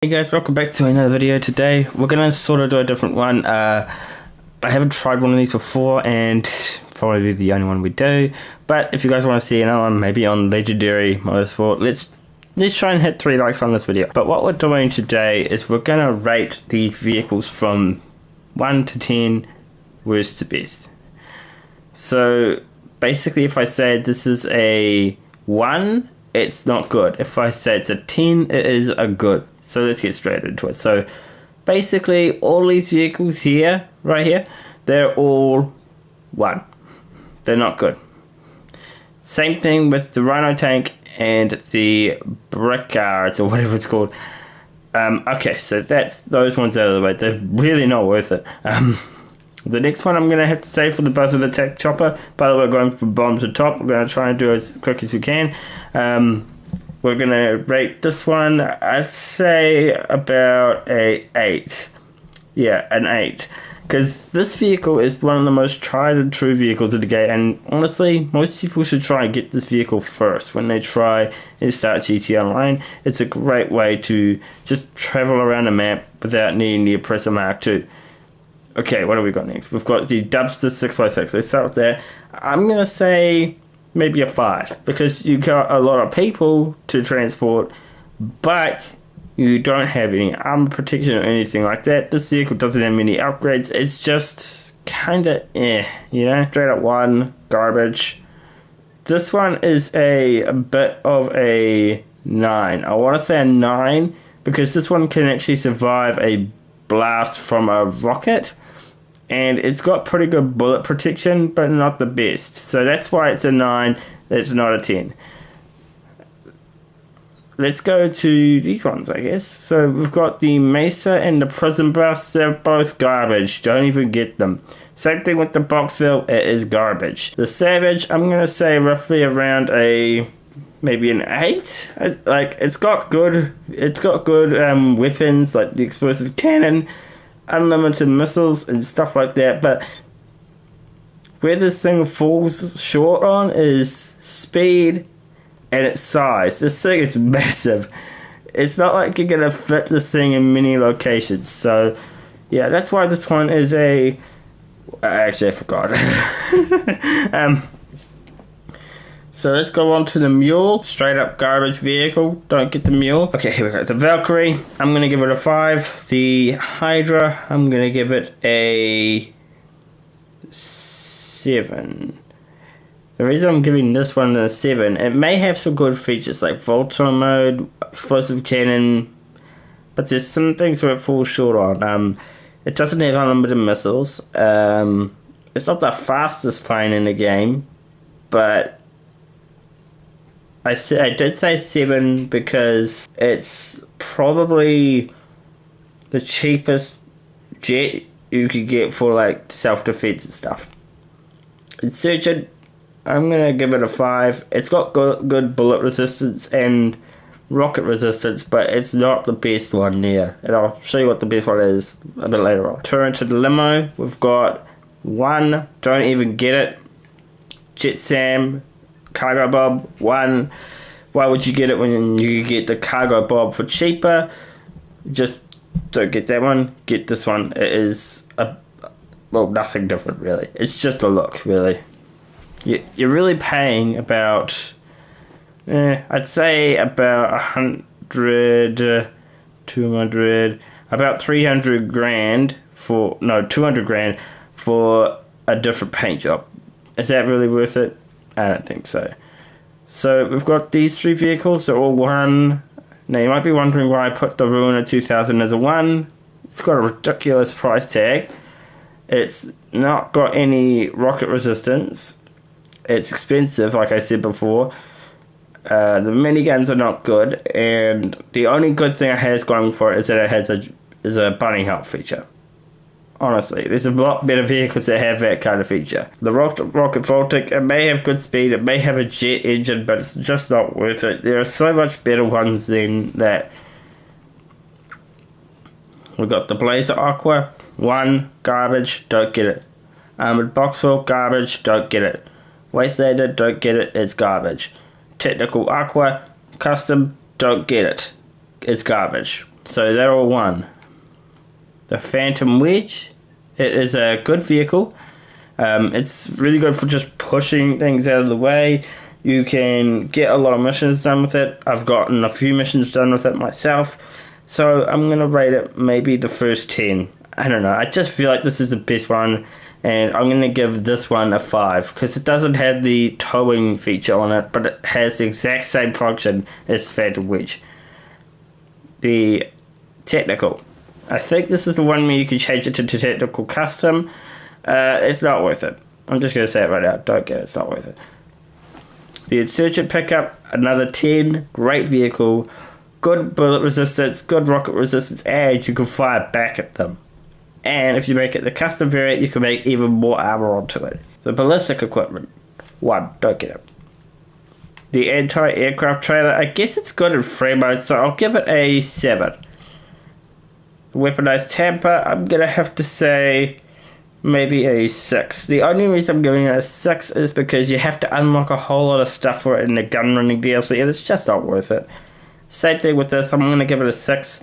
Hey guys, welcome back to another video. Today we're gonna sort of do a different one. I haven't tried one of these before and probably the only one we do, but if you guys want to see another one, maybe on Legendary Motorsport, let's try and hit 3 likes on this video. But what we're doing today is we're gonna rate these vehicles from 1 to 10, worst to best. So basically, if I say this is a 1, it's not good. If I say it's a 10, it is a good. So let's get straight into it. So basically, all these vehicles here, right here, they're all 1. They're not good. Same thing with the Rhino tank and the Brickyards, or whatever it's called. Okay, so that's those ones out of the way. They're really not worth it. The next one I'm going to have to say for the Buzzard Attack Chopper. By the way, we're going from bottom to top. We're going to try and do it as quick as we can. We're going to rate this one, I'd say about a 8. Yeah, an 8. Because this vehicle is one of the most tried and true vehicles of the game. And honestly, most people should try and get this vehicle first when they try and start GT Online. It's a great way to just travel around the map without needing the Oppressor Mark II. Okay, what have we got next? We've got the Dubster 6x6. Let's start with that. I'm going to say maybe a 5, because you got a lot of people to transport, but you don't have any armor protection or anything like that. This vehicle doesn't have many upgrades. It's just kind of you know? Straight up 1, garbage. This one is a bit of a 9. I want to say a 9, because this one can actually survive a blast from a rocket. And it's got pretty good bullet protection, but not the best. So that's why it's a 9, it's not a 10. Let's go to these ones, I guess. So we've got the Mesa and the Prison Bus. They're both garbage. Don't even get them. Same thing with the Boxville. It is garbage. The Savage, I'm going to say roughly around maybe an 8. Like, it's got good weapons, like the explosive cannon, unlimited missiles and stuff like that, but where this thing falls short on is speed and its size. This thing is massive. It's not like you're gonna fit this thing in many locations. So yeah, that's why this one is actually I forgot. So let's go on to the Mule. Straight up garbage vehicle. Don't get the Mule. Okay, here we go. The Valkyrie, I'm going to give it a 5. The Hydra, I'm going to give it a 7. The reason I'm giving this one a 7, it may have some good features like Voltron mode, explosive cannon, but there's some things where it falls short on. It doesn't have unlimited missiles. It's not the fastest plane in the game, but I did say 7 because it's probably the cheapest jet you could get for like self-defense and stuff. Insurgent, I'm going to give it a 5. It's got good bullet resistance and rocket resistance, but it's not the best one there. And I'll show you what the best one is a bit later on. Turn to the limo, we've got 1, don't even get it. Jet Sam, Cargo Bob, 1. Why would you get it when you get the Cargo Bob for cheaper? Just don't get that one. Get this one. It is nothing different really. It's just a look really. You're really paying about I'd say about 100, 200, about 300 grand for 200 grand for a different paint job. Is that really worth it? I don't think so. So we've got these 3 vehicles. They're all 1. Now you might be wondering why I put the Ruiner 2000 as a 1. It's got a ridiculous price tag. It's not got any rocket resistance. It's expensive, like I said before. The miniguns are not good, and the only good thing it has going for it is that it has a bunny hop feature. Honestly, there's a lot better vehicles that have that kind of feature. The Rocket Voltic, it may have good speed, it may have a jet engine, but it's just not worth it. There are so much better ones than that. We've got the Blazer Aqua, 1, garbage, don't get it. Armored Boxville, garbage, don't get it. Wastelander, don't get it, it's garbage. Technical Aqua, custom, don't get it. It's garbage. So they're all 1. The Phantom Wedge, it is a good vehicle. It's really good for just pushing things out of the way. You can get a lot of missions done with it. I've gotten a few missions done with it myself. So I'm going to rate it maybe the first 10. I don't know. I just feel like this is the best one. And I'm going to give this one a 5. Because it doesn't have the towing feature on it. But it has the exact same function as Phantom Wedge. The technical. I think this is the one where you can change it to technical custom. It's not worth it. I'm just going to say it right now. Don't get it. It's not worth it. The Insurgent pickup, another 10. Great vehicle. Good bullet resistance, good rocket resistance, and you can fire back at them. And if you make it the custom variant, you can make even more armor onto it. The ballistic equipment. 1. Don't get it. The anti-aircraft trailer, I guess it's good in free mode, so I'll give it a 7. The weaponized tamper, I'm going to have to say maybe a 6. The only reason I'm giving it a 6 is because you have to unlock a whole lot of stuff for it in the gun running DLC, and it's just not worth it. Same thing with this, I'm going to give it a 6.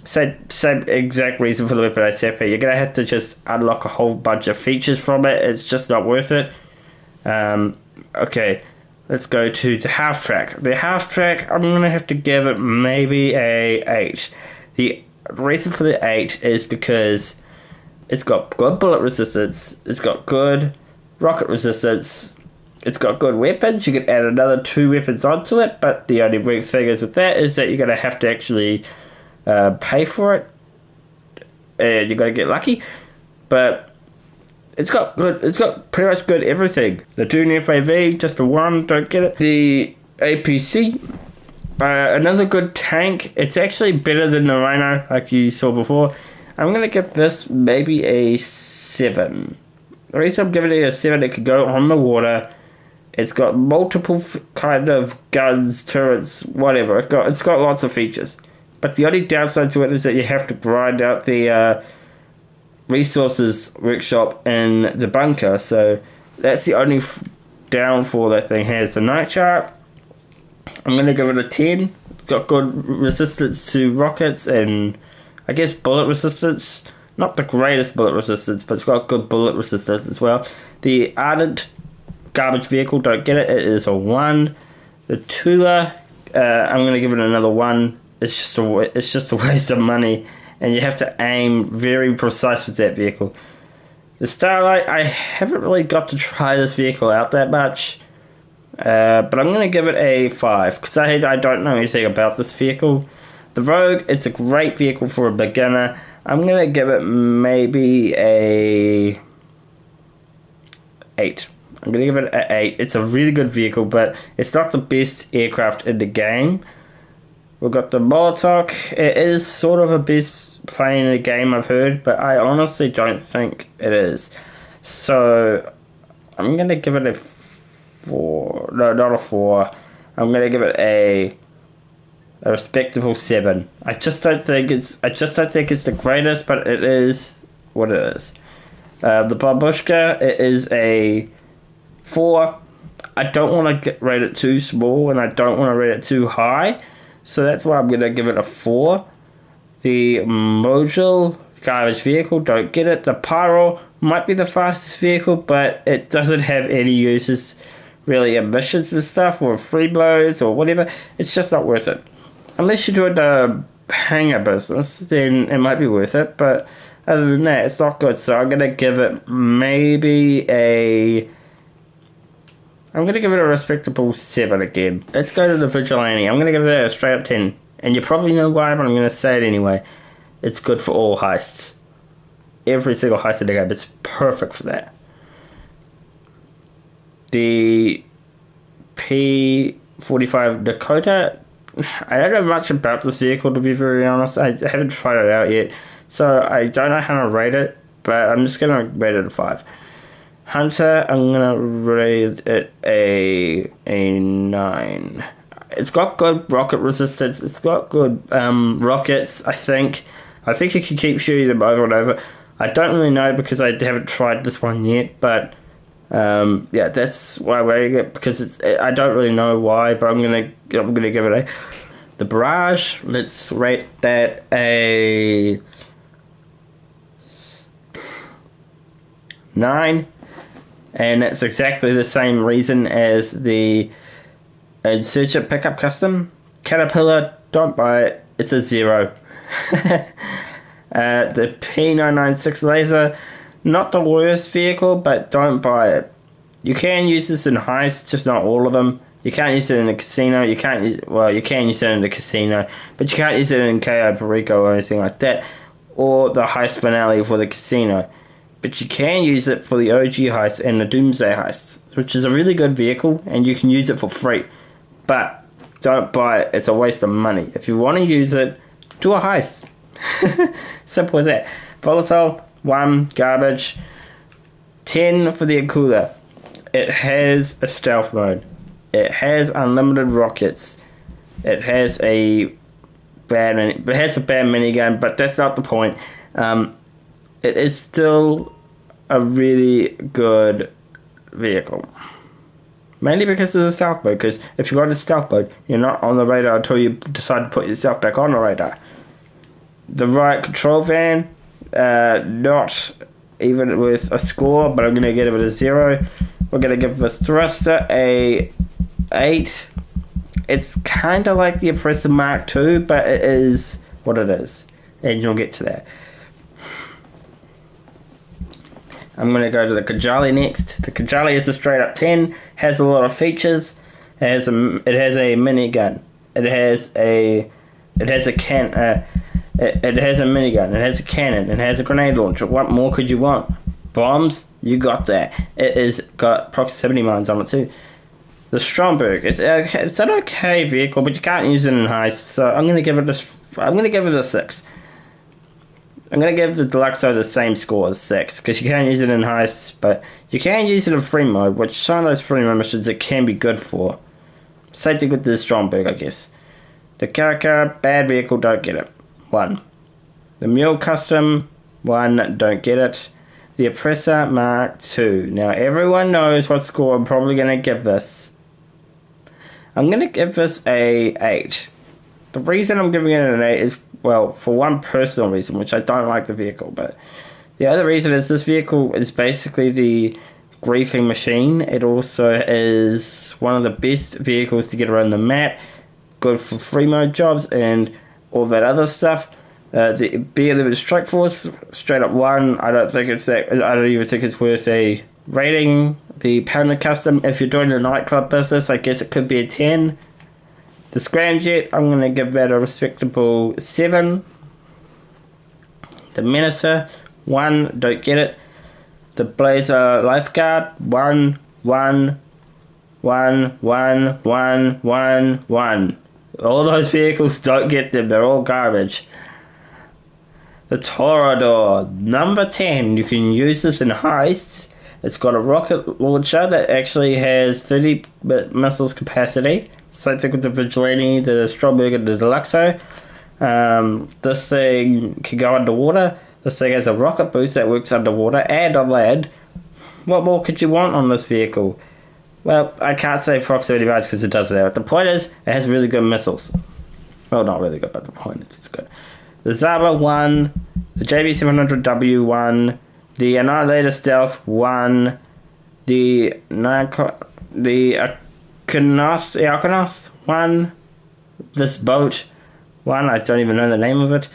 Same exact reason for the weaponized tamper. You're going to have to just unlock a whole bunch of features from it. It's just not worth it. Okay, let's go to the half track. The half track, I'm going to have to give it maybe a 8. The reason for the 8 is because it's got good bullet resistance, it's got good rocket resistance, it's got good weapons. You can add another 2 weapons onto it, but the only weird thing is with that is that you're going to have to actually pay for it, and you're going to get lucky. But it's got pretty much good everything. The Dune FAV, just a 1, don't get it. The APC, another good tank. It's actually better than the Rhino, like you saw before. I'm going to give this maybe a 7. The reason I'm giving it a 7, it could go on the water. It's got multiple kind of guns, turrets, whatever. It's got lots of features. But the only downside to it is that you have to grind out the resources workshop in the bunker. So that's the only downfall that thing has. The Night Shark, I'm going to give it a 10. It's got good resistance to rockets and I guess bullet resistance. Not the greatest bullet resistance, but it's got good bullet resistance as well. The Ardent garbage vehicle, don't get it. It is a 1. The Tula, I'm going to give it another 1. It's just a waste of money, and you have to aim very precise with that vehicle. The Starlight, I haven't really got to try this vehicle out that much, but I'm going to give it a 5 because I don't know anything about this vehicle. The Rogue, it's a great vehicle for a beginner. I'm going to give it maybe a 8. I'm going to give it an 8. It's a really good vehicle, but it's not the best aircraft in the game. We've got the Warstock. It is sort of a best plane in the game, I've heard, but I honestly don't think it is. So, I'm going to give it a 4. No, not a 4. I'm going to give it a respectable 7. I just don't think it's the greatest, but it is what it is. The Babushka, it is a 4. I don't want to rate it too small, and I don't want to rate it too high, so that's why I'm going to give it a 4. The Mogul garbage vehicle, don't get it. The Pyro might be the fastest vehicle, but it doesn't have any uses really in missions and stuff, or free blows, or whatever. It's just not worth it. Unless you're doing the hangar business, then it might be worth it, but other than that, it's not good. So I'm going to give it maybe a respectable 7 again. Let's go to the Vigilante. I'm going to give it a straight up 10. And you probably know why, but I'm going to say it anyway. It's good for all heists. Every single heist in the game. It's perfect for that. The P45 Dakota, I don't know much about this vehicle, to be very honest. I haven't tried it out yet, so I don't know how to rate it, but I'm just going to rate it a 5. Hunter, I'm going to rate it a 9. It's got good rocket resistance. It's got good rockets, I think. I think you can keep shooting them over and over. I don't really know because I haven't tried this one yet, but yeah, that's why I'm rating it, because I don't really know why, but I'm gonna give it a. The Barrage, let's rate that a 9, and that's exactly the same reason as the Insurgent Pickup Custom. Caterpillar, don't buy it, it's a 0. The P996 Laser, not the worst vehicle, but don't buy it. You can use this in heists, just not all of them. You can't use it in the casino. You can use it in the casino, but you can't use it in Cayo Perico or anything like that, or the heist finale for the casino. But you can use it for the OG heist and the Doomsday heist, which is a really good vehicle, and you can use it for free. But don't buy it. It's a waste of money. If you want to use it, do a heist. Simple as that. Volatile, 1, garbage. 10 for the Akula. It has a stealth mode. It has unlimited rockets. It has a bad minigun, but that's not the point. It is still a really good vehicle. Mainly because of the stealth mode, because if you got a stealth mode, you're not on the radar until you decide to put yourself back on the radar. The right control van, not even with a score, but I'm going to give it a 0. We're going to give this thruster a 8. It's kind of like the Oppressor Mark II, but it is what it is, and you'll get to that. I'm going to go to the Kajali next. The Kajali is a straight up 10, has a lot of features. It has a minigun. It has a minigun. It has a cannon. It has a grenade launcher. What more could you want? Bombs? You got that. It is got proximity mines on it too. The Stromberg. It's an okay vehicle, but you can't use it in heists. So I'm going to give it a 6. I'm going to give the Deluxo the same score as 6, because you can't use it in heists, but you can use it in free mode, which some of those free mode missions it can be good for. Same thing with the Stromberg, I guess. The Caracara, bad vehicle, don't get it. 1. The Mule Custom, 1, don't get it. The Oppressor Mark II. Now, everyone knows what score I'm probably going to give this. I'm going to give this a 8. The reason I'm giving it an 8 is, well, for one personal reason, which I don't like the vehicle, but the other reason is this vehicle is basically the griefing machine. It also is one of the best vehicles to get around the map, good for free mode jobs and all that other stuff. The Beer Limited Strike Force, straight up 1. I don't even think it's worth a rating. The Pounder Custom, if you're doing a nightclub business, I guess it could be a 10. The Scramjet, I'm going to give that a respectable 7. The Menacer, 1, don't get it. The Blazer Lifeguard, 1, 1, 1, 1, 1, 1, 1. All those vehicles, don't get them, they're all garbage. The Torador, number 10, you can use this in heists. It's got a rocket launcher that actually has 30 missiles capacity. Same thing with the Vigilante, the Stromberg, and the Deluxo. This thing can go underwater. This thing has a rocket boost that works underwater and on land. What more could you want on this vehicle? Well, I can't say proximity mines because it doesn't have it. The point is, it has really good missiles. Well, not really good, but the point is it's good. The Zaba 1, the JB700W 1, the Annihilator Stealth 1, the Alkanos 1, this boat 1, I don't even know the name of it.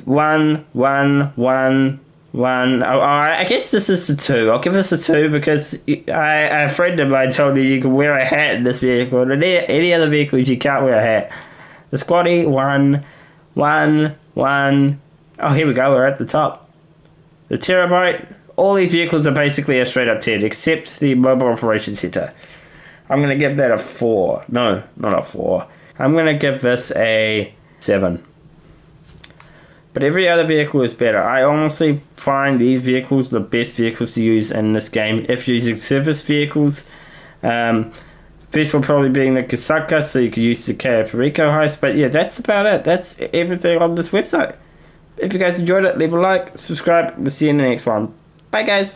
1, 1, 1, 1. I guess this is the 2. I'll give this a 2 because a friend of mine told me you can wear a hat in this vehicle. And any other vehicles you can't wear a hat. The Squatty 1, 1, 1. Oh, here we go. We're at the top. The Terabyte. All these vehicles are basically a straight up 10, except the Mobile Operations Center. I'm going to give that a 4. No, not a 4. I'm going to give this a 7. But every other vehicle is better. I honestly find these vehicles the best vehicles to use in this game if you're using service vehicles. Best one probably being the Kasaka, so you could use the Cayo Perico heist. But yeah, that's about it. That's everything on this website. If you guys enjoyed it, leave a like, subscribe. We'll see you in the next one. Bye, guys.